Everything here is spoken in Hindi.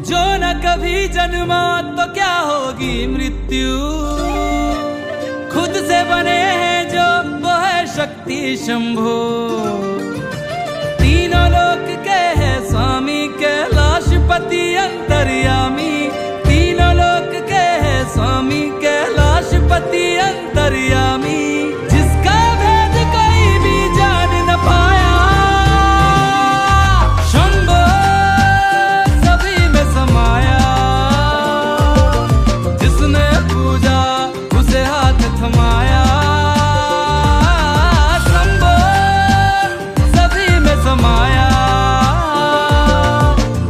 जो न कभी जन्मा तो क्या होगी मृत्यु। खुद से बने हैं जो वो है शक्ति शंभो। तीनों लोक के है स्वामी कैलाशपति अंतर्यामी। तीनों लोक के है स्वामी कैलाशपति अंतर्यामी।